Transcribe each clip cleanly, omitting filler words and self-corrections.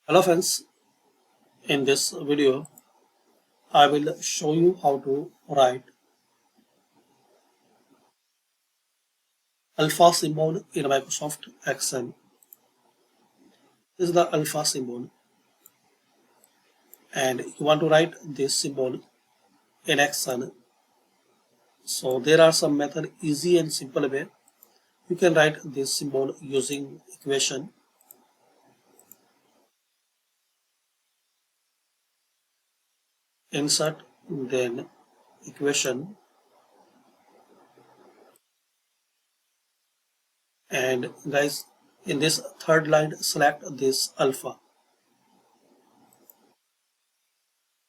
Hello friends, in this video I will show you how to write alpha symbol in Microsoft Excel. This is the alpha symbol and you want to write this symbol in Excel. So there are some method, easy and simple way. You can write this symbol using equation. Insert, then equation, and guys, in this third line select this alpha.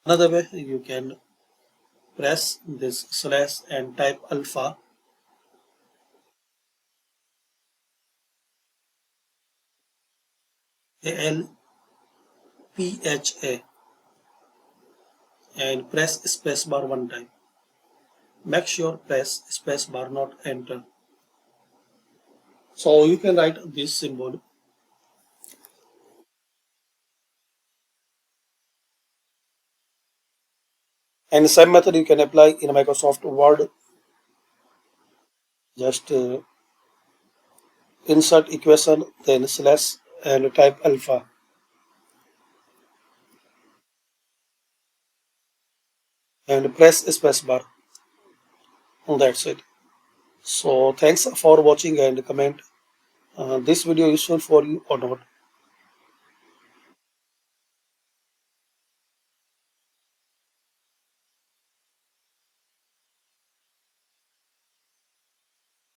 Another way, you can press this slash and type alpha, ALPHA, and press spacebar one time. Make sure press spacebar, not enter. So you can write this symbol. And same method you can apply in Microsoft Word. Just insert equation, then slash and type alpha. And press spacebar. That's it. So thanks for watching and comment this video useful for you or not.